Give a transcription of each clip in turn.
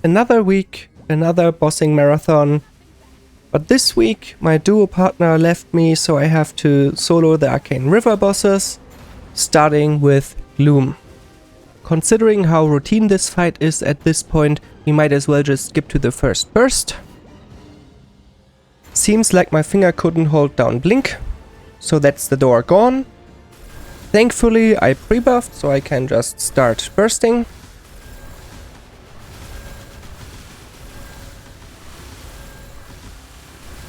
Another week, another bossing marathon. But this week my duo partner left me, so I have to solo the Arcane River bosses, starting with Gloom. Considering how routine this fight is at this point, we might as well just skip to the first burst. Seems like my finger couldn't hold down Blink, so that's the door gone. Thankfully I pre-buffed, so I can just start bursting.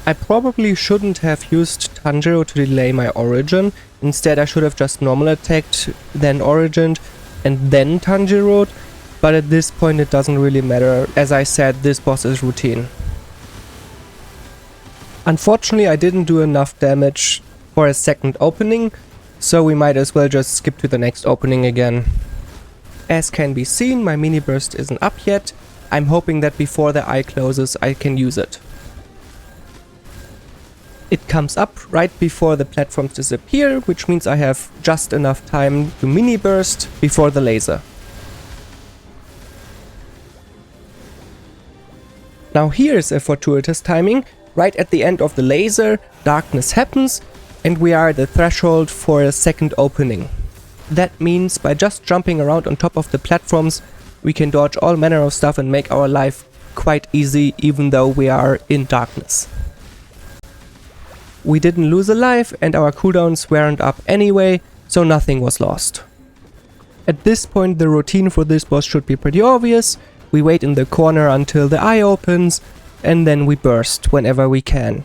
I probably shouldn't have used Tanjiro to delay my origin. Instead I should have just normal attacked, then origined, and then Tanjiro'd. But at this point it doesn't really matter. As I said, this boss is routine. Unfortunately I didn't do enough damage for a second opening, so we might as well just skip to the next opening again. As can be seen, my mini burst isn't up yet. I'm hoping that before the eye closes I can use it. It comes up right before the platforms disappear, which means I have just enough time to mini burst before the laser. Now here's a fortuitous timing. Right at the end of the laser, darkness happens and we are at the threshold for a second opening. That means by just jumping around on top of the platforms, we can dodge all manner of stuff and make our life quite easy even though we are in darkness. We didn't lose a life and our cooldowns weren't up anyway, so nothing was lost. At this point the routine for this boss should be pretty obvious. We wait in the corner until the eye opens and then we burst whenever we can.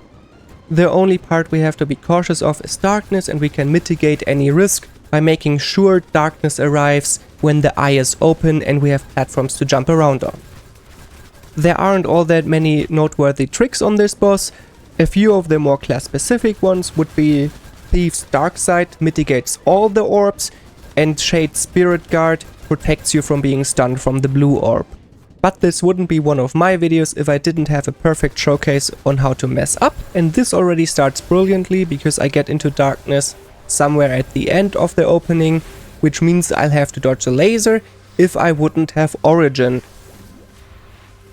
The only part we have to be cautious of is darkness, and we can mitigate any risk by making sure darkness arrives when the eye is open and we have platforms to jump around on. There aren't all that many noteworthy tricks on this boss. A few of the more class specific ones would be Thief's Dark Side mitigates all the orbs, and Shade's Spirit Guard protects you from being stunned from the blue orb. But this wouldn't be one of my videos if I didn't have a perfect showcase on how to mess up, and this already starts brilliantly because I get into darkness somewhere at the end of the opening, which means I'll have to dodge the laser if I wouldn't have Origin.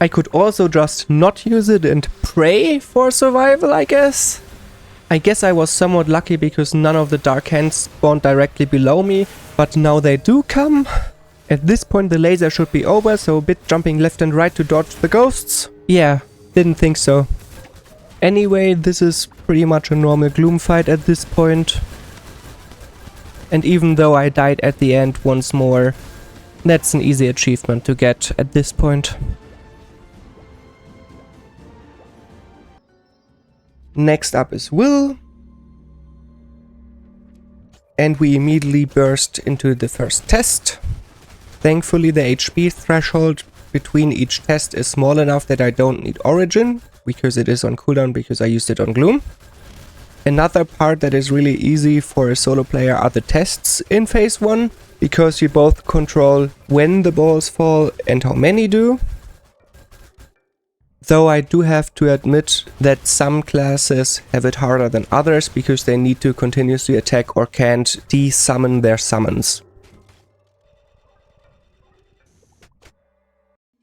I could also just not use it and pray for survival, I guess. I guess I was somewhat lucky because none of the dark hands spawned directly below me, but now they do come. At this point the laser should be over, so a bit jumping left and right to dodge the ghosts. Yeah, didn't think so. Anyway, this is pretty much a normal Gloom fight at this point. And even though I died at the end once more, that's an easy achievement to get at this point. Next up is Will. And we immediately burst into the first test. Thankfully the HP threshold between each test is small enough that I don't need Origin, because it is on cooldown because I used it on Gloom. Another part that is really easy for a solo player are the tests in phase 1, because you both control when the balls fall and how many do. Though I do have to admit that some classes have it harder than others because they need to continuously attack or can't de-summon their summons.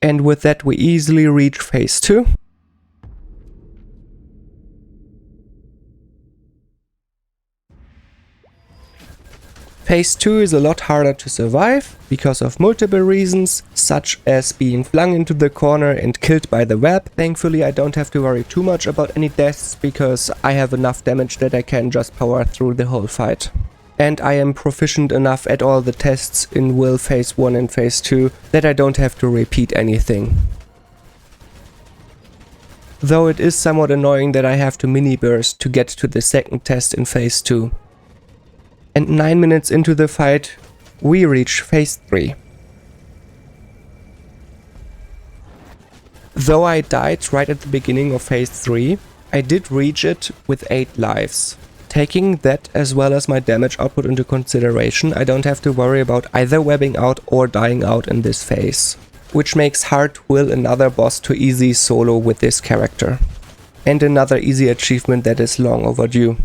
And with that we easily reach phase 2. Phase 2 is a lot harder to survive because of multiple reasons, such as being flung into the corner and killed by the web. Thankfully I don't have to worry too much about any deaths because I have enough damage that I can just power through the whole fight. And I am proficient enough at all the tests in Will phase 1 and phase 2 that I don't have to repeat anything. Though it is somewhat annoying that I have to mini burst to get to the second test in phase 2. And 9 minutes into the fight, we reach phase 3. Though I died right at the beginning of phase 3, I did reach it with 8 lives. Taking that as well as my damage output into consideration, I don't have to worry about either webbing out or dying out in this phase. Which makes Hard Will another boss to easy solo with this character. And another easy achievement that is long overdue.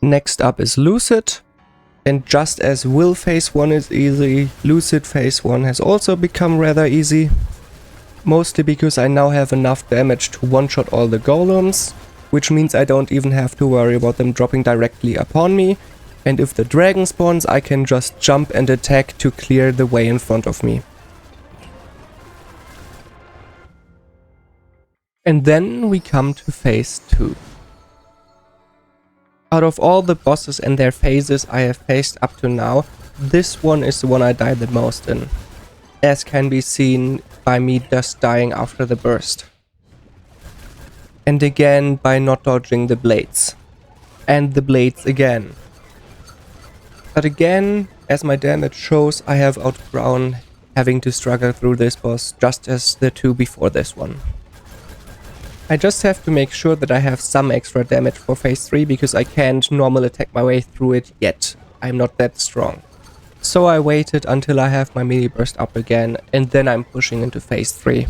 Next up is Lucid. And just as Will phase 1 is easy, Lucid phase 1 has also become rather easy. Mostly because I now have enough damage to one-shot all the golems, which means I don't even have to worry about them dropping directly upon me. And if the dragon spawns, I can just jump and attack to clear the way in front of me. And then we come to phase 2. Out of all the bosses and their phases I have faced up to now, this one is the one I died the most in, as can be seen by me just dying after the burst. And again by not dodging the blades. And the blades again. But again, as my damage shows, I have outgrown having to struggle through this boss just as the two before this one. I just have to make sure that I have some extra damage for phase 3 because I can't normal attack my way through it yet. I'm not that strong. So I waited until I have my mini burst up again and then I'm pushing into phase 3.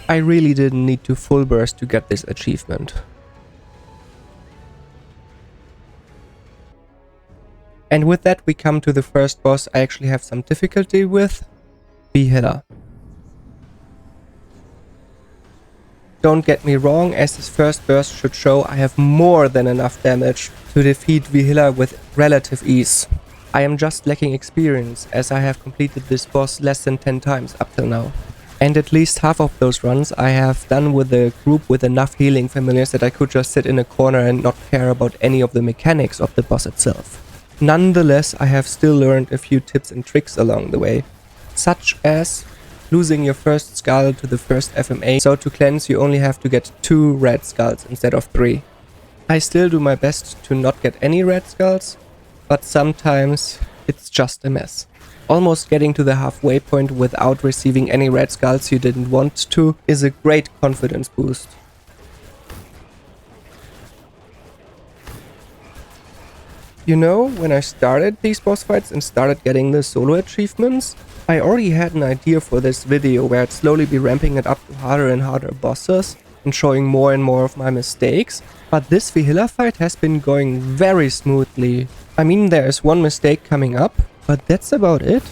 I really didn't need to full burst to get this achievement. And with that we come to the first boss I actually have some difficulty with, Vihila. Don't get me wrong, as this first burst should show, I have more than enough damage to defeat Vihila with relative ease. I am just lacking experience, as I have completed this boss less than 10 times up till now. And at least half of those runs I have done with a group with enough healing familiars that I could just sit in a corner and not care about any of the mechanics of the boss itself. Nonetheless, I have still learned a few tips and tricks along the way, such as losing your first skull to the first FMA, so to cleanse you only have to get 2 red skulls instead of 3. I still do my best to not get any red skulls, but sometimes it's just a mess. Almost getting to the halfway point without receiving any red skulls you didn't want to is a great confidence boost. You know, when I started these boss fights and started getting the solo achievements, I already had an idea for this video where I'd slowly be ramping it up to harder and harder bosses and showing more and more of my mistakes, but this Vihila fight has been going very smoothly. I mean, there is one mistake coming up, but that's about it.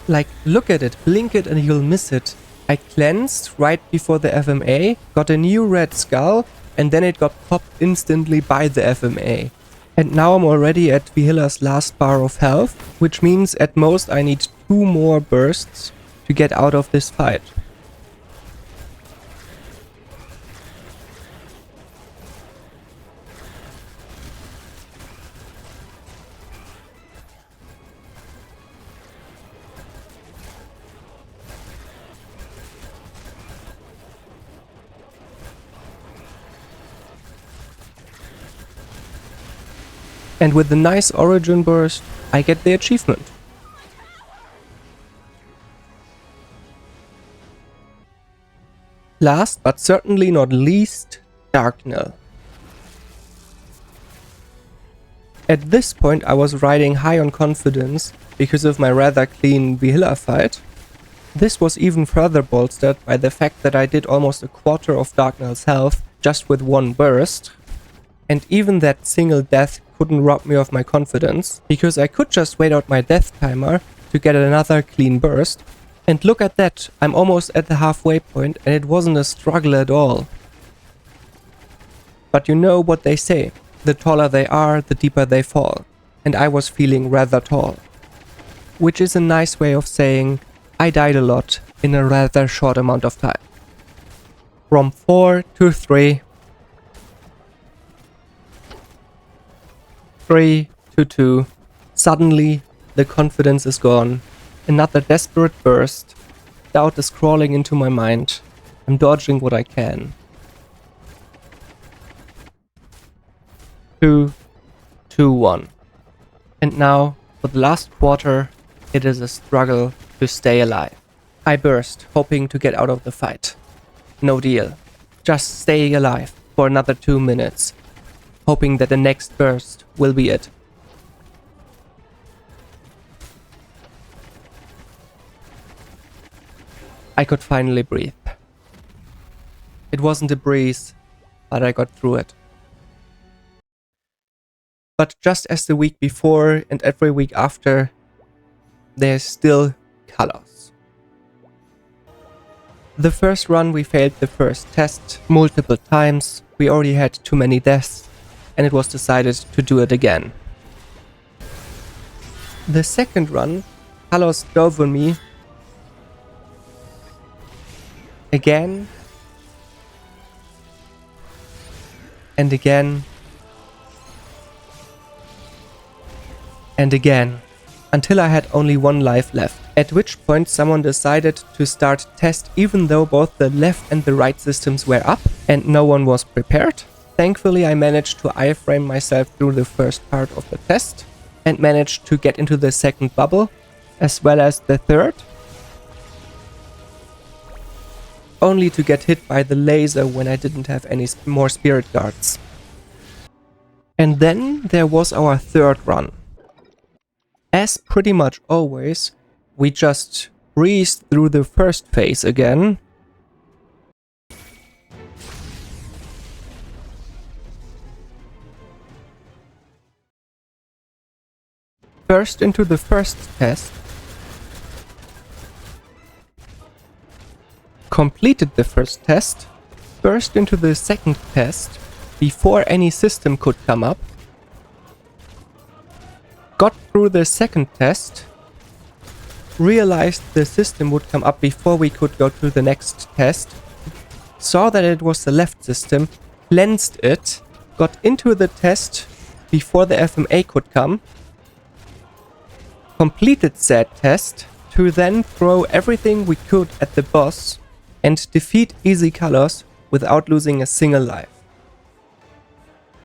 Like, look at it, blink it and you'll miss it. I cleansed right before the FMA, got a new red skull, and then it got popped instantly by the FMA. And now I'm already at Vihila's last bar of health, which means at most I need 2 more bursts to get out of this fight. And with the nice origin burst, I get the achievement. Last but certainly not least, Darknell. At this point I was riding high on confidence because of my rather clean Vihila fight. This was even further bolstered by the fact that I did almost a quarter of Darknell's health just with 1 burst. And even that single death couldn't rob me of my confidence, because I could just wait out my death timer to get another clean burst. And look at that, I'm almost at the halfway point and it wasn't a struggle at all. But you know what they say, the taller they are, the deeper they fall. And I was feeling rather tall. Which is a nice way of saying I died a lot in a rather short amount of time. From 4 to 3. 3 to 2. Suddenly, the confidence is gone. Another desperate burst. Doubt is crawling into my mind. I'm dodging what I can. 2, 2, 1. And now, for the last quarter, it is a struggle to stay alive. I burst, hoping to get out of the fight. No deal. Just stay alive for another 2 minutes. Hoping that the next burst will be it. I could finally breathe. It wasn't a breeze, but I got through it. But just as the week before and every week after, there's still colors. The first run we failed the first test multiple times, we already had too many deaths, and it was decided to do it again. The second run, colors dove on me again and again and again, until I had only one life left, at which point someone decided to start test even though both the left and the right systems were up and no one was prepared. Thankfully I managed to iframe myself through the first part of the test and managed to get into the second bubble as well as the third, only to get hit by the laser when I didn't have any more spirit guards. And then there was our third run. As pretty much always, we just breezed through the first phase again. First into the first test. Completed the first test. Burst into the second test before any system could come up. Got through the second test, realized the system would come up before we could go to the next test, saw that it was the left system, cleansed it, got into the test before the FMA could come, completed said test to then throw everything we could at the boss and defeat easy colors without losing a single life.